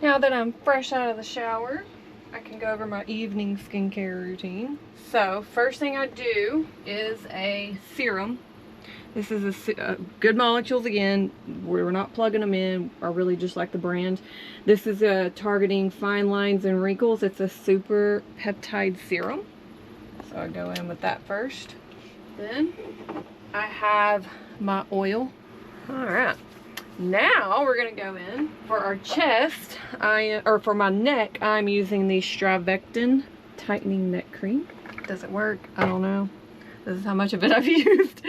Now that I'm fresh out of the shower, I can go over my evening skincare routine. So first thing I do is a serum. This is a Good Molecules again. We're not plugging them in. I really just like the brand. This is targeting fine lines and wrinkles. It's a super peptide serum. So I go in with that first. Then I have my oil. All right. Now we're gonna go in for our chest. Or for my neck, I'm using the Stravectin Tightening Neck Cream. Does it work? I don't know. This is how much of it I've used.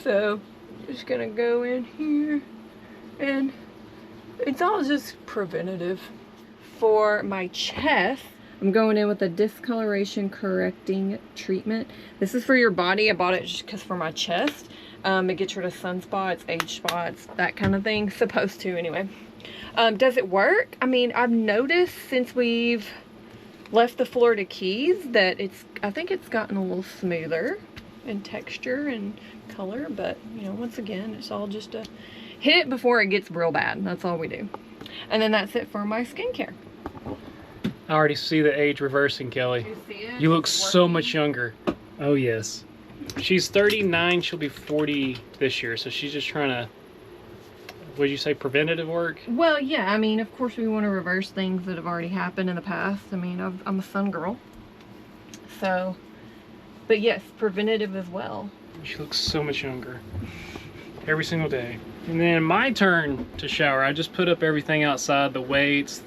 So, just gonna go in here, and it's all just preventative. For my chest, I'm going in with a discoloration correcting treatment. This is for your body. I bought it just because for my chest. It gets rid of sunspots, age spots, that kind of thing. Supposed to, anyway. Does it work? I mean, I've noticed since we've left the Florida Keys that I think it's gotten a little smoother in texture and color, but you know, once again, it's all just a hit it before it gets real bad. That's all we do. And then that's it for my skincare. I already see the age reversing, Kelly. You see it? You look so much younger. Oh yes. She's 39, she'll be 40 this year, so she's just trying to, what did you say, preventative work? Well, yeah, I mean, of course we want to reverse things that have already happened in the past. I mean, I'm a sun girl. So, but yes, preventative as well. She looks so much younger every single day. And then my turn to shower, I just put up everything outside, the weights,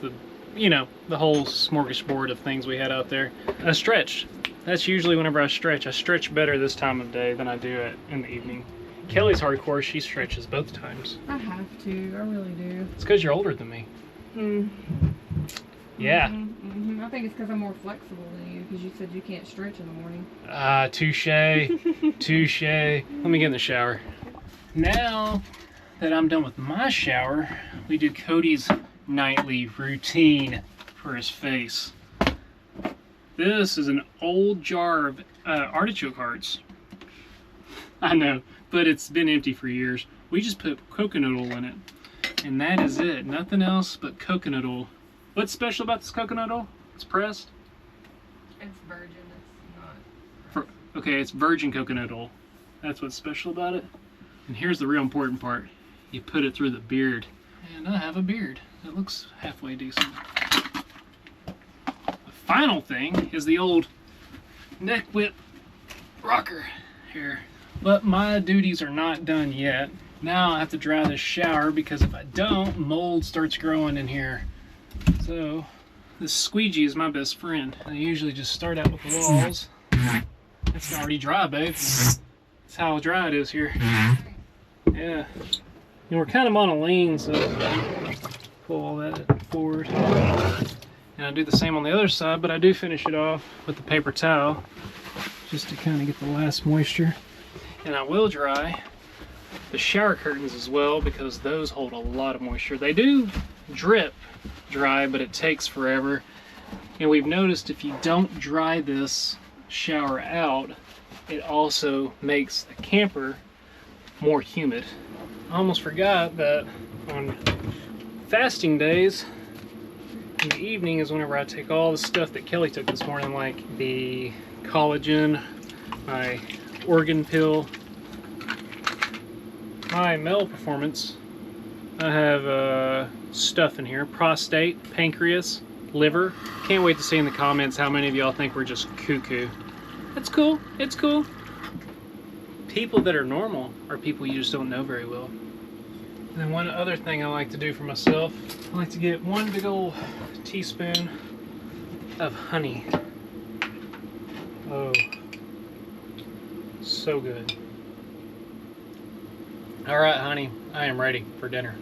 you know, the whole smorgasbord of things we had out there. I stretched. That's usually whenever I stretch better this time of day than I do it in the evening. Kelly's hardcore, she stretches both times. I have to, I really do. It's because you're older than me. Yeah. I think it's because I'm more flexible than you, because you said you can't stretch in the morning. Touche. Touche. Let me get in the shower. Now that I'm done with my shower, we do Cody's nightly routine for his face. This is an old jar of artichoke hearts. I know, but it's been empty for years. We just put coconut oil in it, and that is it. Nothing else but coconut oil. What's special about this coconut oil? It's pressed. It's virgin. It's not. Okay, it's virgin coconut oil. That's what's special about it. And here's the real important part. You put it through the beard. And I have a beard. It looks halfway decent. The final thing is the old neck whip rocker here. But my duties are not done yet. Now I have to dry this shower, because if I don't, mold starts growing in here. So this squeegee is my best friend. I usually just start out with the walls. It's already dry, babe. That's how dry it is here. Yeah. And we're kind of on a lean, so pull all that forward. And I do the same on the other side, but I do finish it off with the paper towel just to kind of get the last moisture. And I will dry the shower curtains as well, because those hold a lot of moisture. They do drip dry, but it takes forever. And we've noticed if you don't dry this shower out, it also makes the camper more humid. I almost forgot that on fasting days, in the evening is whenever I take all the stuff that Kelly took this morning, like the collagen, my organ pill, my male performance. I have stuff in here: prostate, pancreas, liver. Can't wait to see in the comments how many of y'all think we're just cuckoo. That's cool. It's cool. People that are normal are people you just don't know very well. And then one other thing I like to do for myself, I like to get one big old teaspoon of honey. Oh, so good. All right, honey, I am ready for dinner.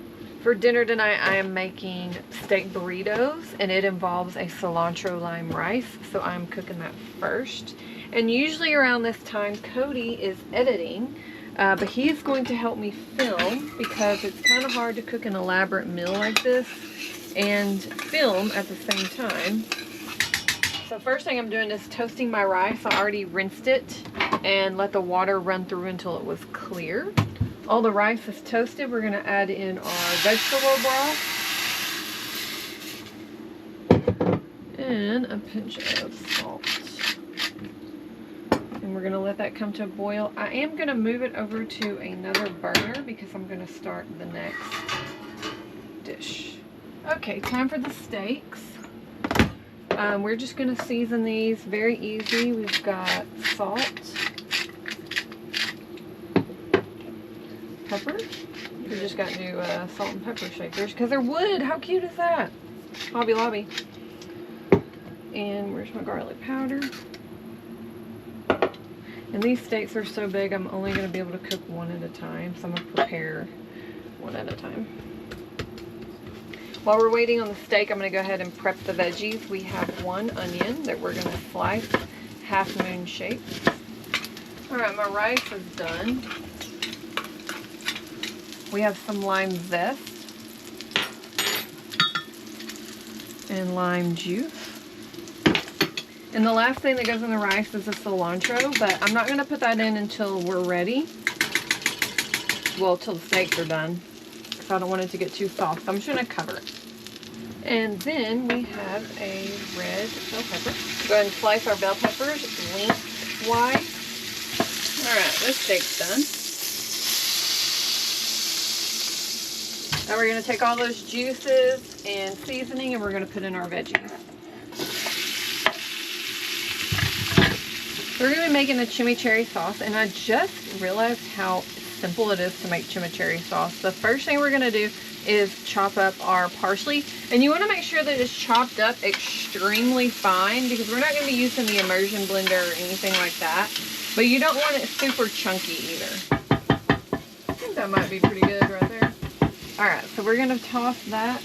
For dinner tonight, I am making steak burritos, and it involves a cilantro lime rice, so I'm cooking that first. And usually around this time, Cody is editing, but he is going to help me film, because it's kind of hard to cook an elaborate meal like this and film at the same time. So first thing I'm doing is toasting my rice. I already rinsed it and let the water run through until it was clear. All the rice is toasted. We're going to add in our vegetable broth and a pinch of salt. And we're going to let that come to a boil. I am going to move it over to another burner, because I'm going to start the next dish. Okay, time for the steaks. We're just going to season these very easy. We've got salt, pepper. We just got new salt and pepper shakers, because they're wood. How cute is that? Hobby Lobby. And where's my garlic powder? And these steaks are so big, I'm only going to be able to cook one at a time, so I'm going to prepare one at a time. While we're waiting on the steak, I'm going to go ahead and prep the veggies. We have one onion that we're going to slice half moon shape. Alright, my rice is done. We have some lime zest and lime juice. And the last thing that goes in the rice is the cilantro, but I'm not going to put that in until we're ready. Well, till the steaks are done, because I don't want it to get too soft. So I'm just going to cover it. And then we have a red bell pepper. Go ahead and slice our bell peppers lengthwise. Alright, this steak's done. Now we're going to take all those juices and seasoning, and we're going to put in our veggies. We're going to be making a chimichurri sauce, and I just realized how simple it is to make chimichurri sauce. The first thing we're going to do is chop up our parsley, and you want to make sure that it's chopped up extremely fine, because we're not going to be using the immersion blender or anything like that, but you don't want it super chunky either. I think that might be pretty good right there. Alright, so we're going to toss that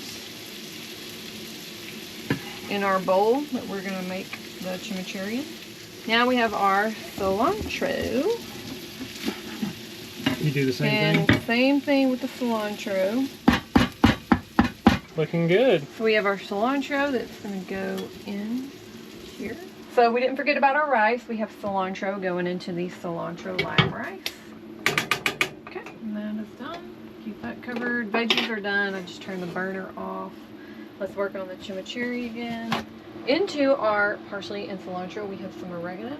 in our bowl that we're going to make the chimichurri in. Now we have our cilantro. You do the same thing? And same thing with the cilantro. Looking good. So we have our cilantro that's going to go in here. So we didn't forget about our rice. We have cilantro going into the cilantro lime rice. Okay, and that is done. Keep that covered. Veggies are done. I just turned the burner off. Let's work on the chimichurri again. Into our parsley and cilantro, we have some oregano.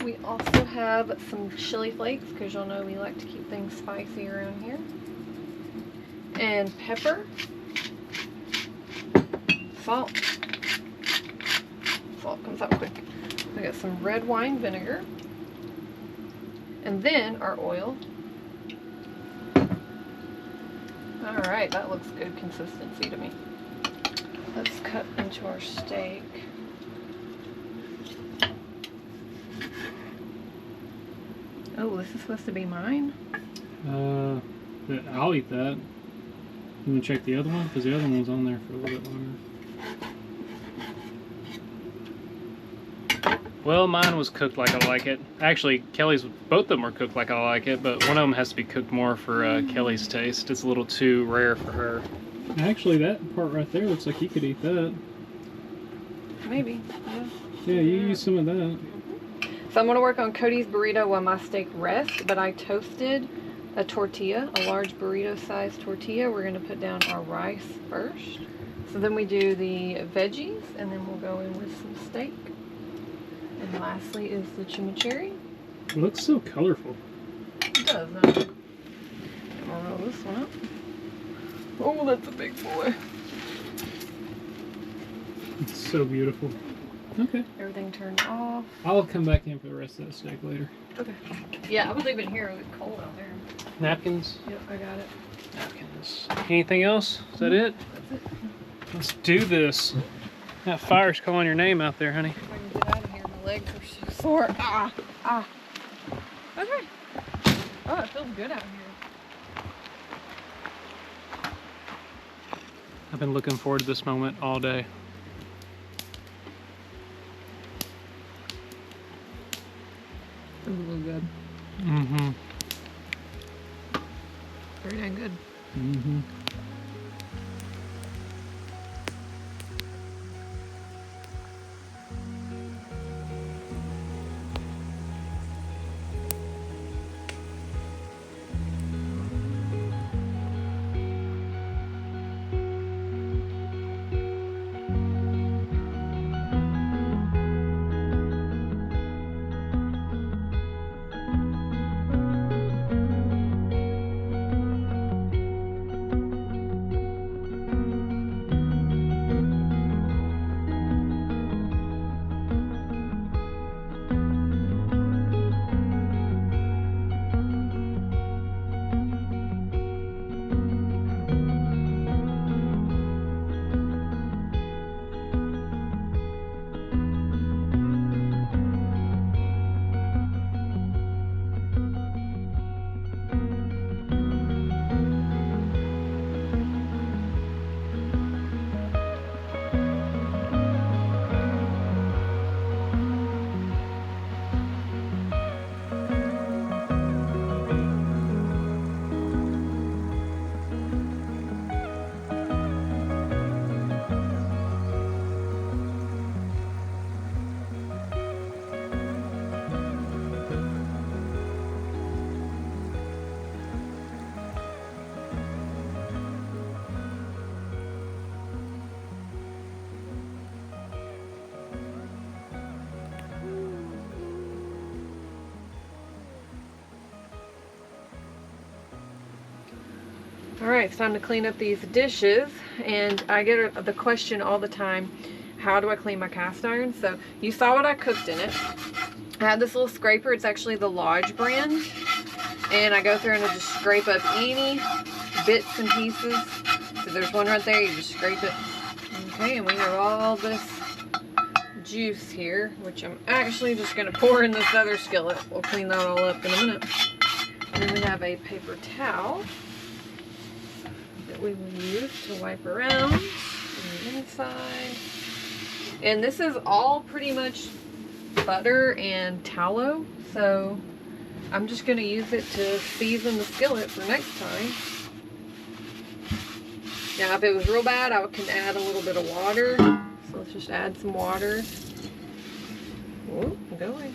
We also have some chili flakes, because you'll know we like to keep things spicy around here. And pepper. Salt. Salt comes out quick. We got some red wine vinegar. And then our oil. Alright, that looks good consistency to me. Let's cut into our steak. Oh, this is supposed to be mine? I'll eat that. You want to check the other one? Because the other one's on there for a little bit longer. Well, mine was cooked like I like it. Actually, Kelly's, both of them were cooked like I like it, but one of them has to be cooked more for Kelly's taste. It's a little too rare for her. Actually, that part right there looks like you could eat that. Maybe, yeah. Yeah, you use some of that. So I'm going to work on Cody's burrito while my steak rests, but I toasted a tortilla, a large burrito-sized tortilla. We're going to put down our rice first. So then we do the veggies, and then we'll go in with some steak. And lastly is the chimichurri. It looks so colorful. It does, no? I'm gonna roll this one up. Oh, that's a big boy. It's so beautiful. Okay. Everything turned off. I'll come back in for the rest of that steak later. Okay. Yeah, I was leaving here. It was cold out there. Napkins? Yep, I got it. Napkins. Anything else? Is that it? That's it. Let's do this. That fire's calling your name out there, honey. If I can get out of here, my legs are so sore. Ah, ah. Okay. Oh, it feels good out here. I've been looking forward to this moment all day. Feels real good. Mm-hmm. Very dang good. Mm-hmm. Alright, it's time to clean up these dishes, and I get the question all the time, how do I clean my cast iron? So you saw what I cooked in it. I had this little scraper, it's actually the Lodge brand, and I go through and I just scrape up any bits and pieces. So there's one right there, you just scrape it. Okay, and we have all this juice here, which I'm actually just going to pour in this other skillet. We'll clean that all up in a minute. And then we have a paper towel that we will use to wipe around. And inside. And this is all pretty much butter and tallow, so I'm just going to use it to season the skillet for next time. Now, if it was real bad, I can add a little bit of water. So let's just add some water. Ooh, go away.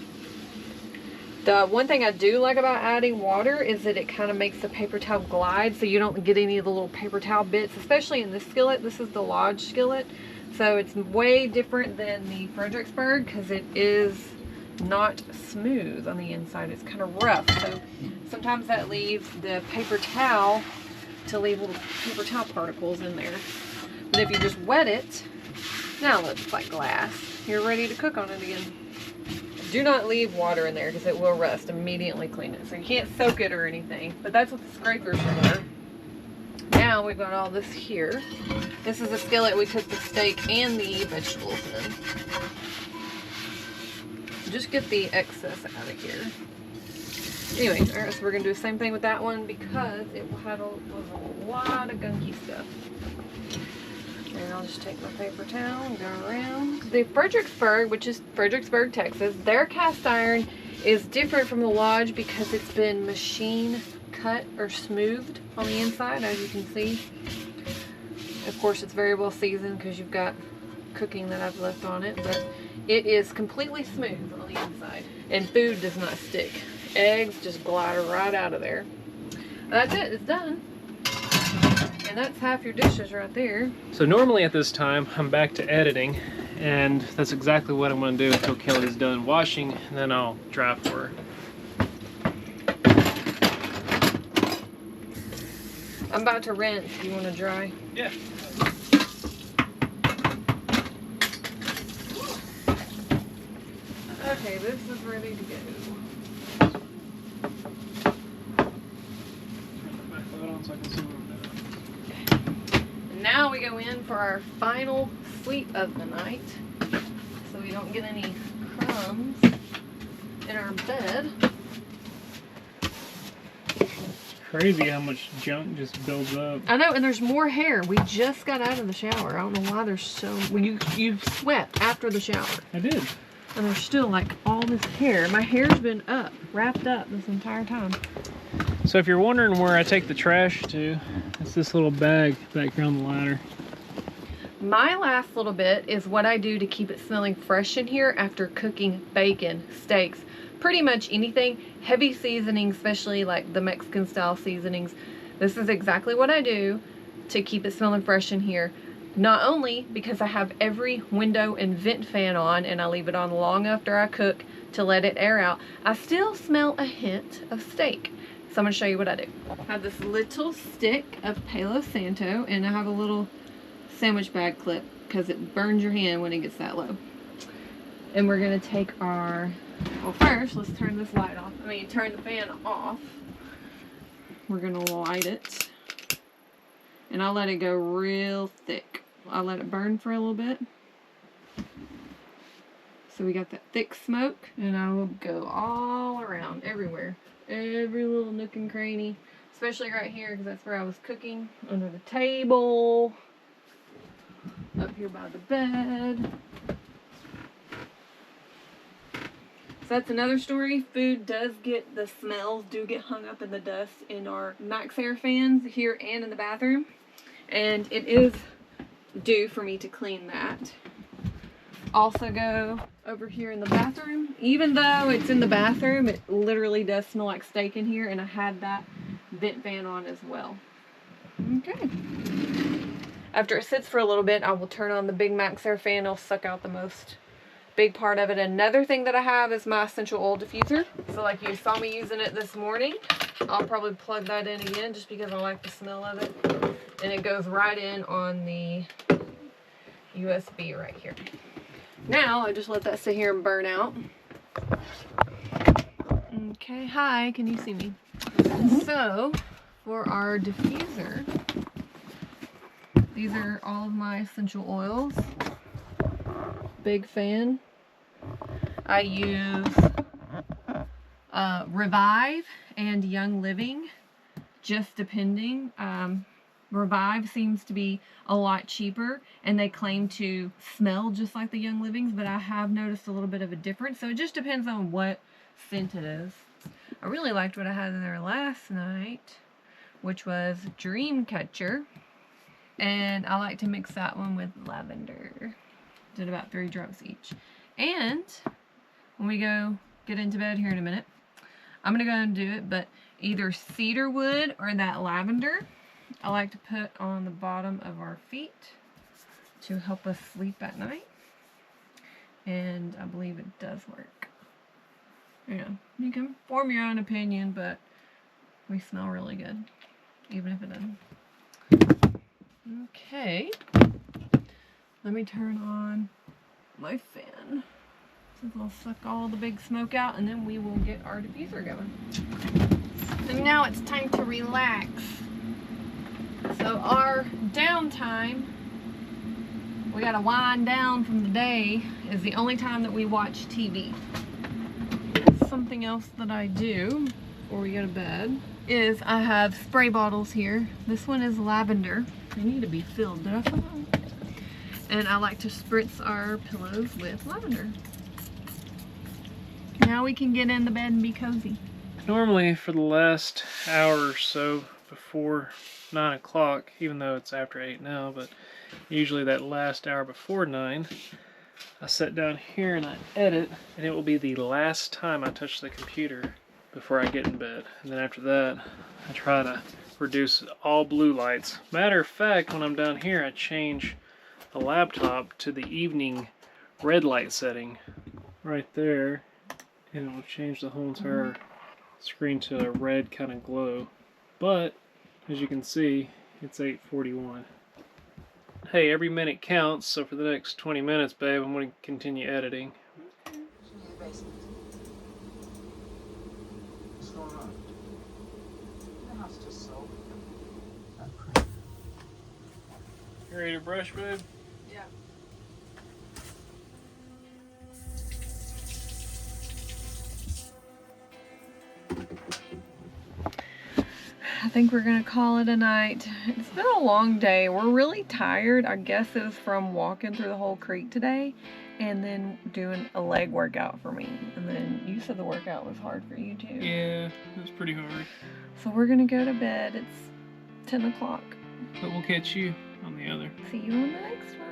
The one thing I do like about adding water is that it kind of makes the paper towel glide, so you don't get any of the little paper towel bits, especially in this skillet. This is the Lodge skillet, so it's way different than the Fredericksburg because it is not smooth on the inside. It's kind of rough, so sometimes that leaves the paper towel to leave little paper towel particles in there. But if you just wet it, now it looks like glass. You're ready to cook on it again. Do not leave water in there because it will rust. Immediately clean it. So you can't soak it or anything, but that's what the scrapers are for. Now we've got all this here. This is a skillet we cook the steak and the vegetables in. Just get the excess out of here. Anyway, alright, so we're going to do the same thing with that one because it had a lot of gunky stuff. And I'll just take my paper towel and go around. The Fredericksburg, which is Fredericksburg, Texas, their cast iron is different from the Lodge because it's been machine cut or smoothed on the inside, as you can see. Of course, it's very well seasoned because you've got cooking that I've left on it, but it is completely smooth on the inside. And food does not stick. Eggs just glide right out of there. That's it, it's done. And that's half your dishes right there. So normally at this time, I'm back to editing, and that's exactly what I'm going to do until Kelly's done washing, and then I'll dry for her. I'm about to rinse. You want to dry? Yeah. Okay, this is ready to go. So I can see what I'm doing. Now we go in for our final sleep of the night, so we don't get any crumbs in our bed. Crazy how much junk just builds up. I know, and there's more hair. We just got out of the shower. I don't know why there's so... Well, you sweat after the shower. I did. And there's still like all this hair. My hair's been wrapped up this entire time. So if you're wondering where I take the trash to, it's this little bag back here on the ladder. My last little bit is what I do to keep it smelling fresh in here after cooking bacon, steaks, pretty much anything. Heavy seasoning, especially like the Mexican style seasonings. This is exactly what I do to keep it smelling fresh in here. Not only because I have every window and vent fan on and I leave it on long after I cook to let it air out, I still smell a hint of steak. So I'm going to show you what I do. I have this little stick of Palo Santo, and I have a little sandwich bag clip because it burns your hand when it gets that low. And we're going to take our... Well, first, let's turn this light off. Turn the fan off. We're going to light it. And I'll let it go real thick. I'll let it burn for a little bit. So we got that thick smoke, and I will go all around, everywhere. Every little nook and cranny, especially right here because that's where I was cooking, under the table, up here by the bed. So that's another story. Food does get, the smells do get hung up in the dust in our Max Air fans here and in the bathroom, and it is due for me to clean that. Also go over here in the bathroom. Even though it's in the bathroom, it literally does smell like steak in here, and I had that vent fan on as well. Okay. After it sits for a little bit, I will turn on the big Max Air fan. It'll suck out the most big part of it. Another thing that I have is my essential oil diffuser. So like you saw me using it this morning, I'll probably plug that in again just because I like the smell of it. And it goes right in on the USB right here. Now, I just let that sit here and burn out. Okay, hi, can you see me? So, for our diffuser, these are all of my essential oils. Big fan. I use Revive and Young Living, just depending. Revive seems to be a lot cheaper, and they claim to smell just like the Young Livings, but I have noticed a little bit of a difference, so it just depends on what scent it is. I really liked what I had in there last night, which was Dreamcatcher, and I like to mix that one with lavender. Did about 3 drops each. And when we go get into bed here in a minute, I'm gonna go and do it, but either cedar wood or that lavender I like to put on the bottom of our feet to help us sleep at night, and I believe it does work. You know, you can form your own opinion, but we smell really good, even if it doesn't. Okay, let me turn on my fan. Since I'll suck all the big smoke out, and then we will get our diffuser going. And now it's time to relax. So our downtime, we gotta wind down from the day, is the only time that we watch TV. Something else that I do before we go to bed is I have spray bottles here. This one is lavender. They need to be filled. Did I fill that one? And I like to spritz our pillows with lavender. Now we can get in the bed and be cozy. Normally for the last hour or so before 9 o'clock, even though it's after 8 now, but usually that last hour before 9, I sit down here and I edit, and it will be the last time I touch the computer before I get in bed. And then after that, I try to reduce all blue lights. Matter of fact, when I'm down here, I change the laptop to the evening red light setting right there, and it will change the whole entire screen to a red kind of glow. But as you can see, it's 8:41. Hey, every minute counts, so for the next 20 minutes, babe, I'm going to continue editing. What's going on? The house just sold. You ready to brush, babe? Yeah. I think we're gonna call it a night. It's been a long day. We're really tired. I guess it was from walking through the whole creek today and then doing a leg workout for me. And then you said the workout was hard for you too. Yeah, it was pretty hard. So we're gonna go to bed. It's 10 o'clock. But we'll catch you on the other. See you on the next one.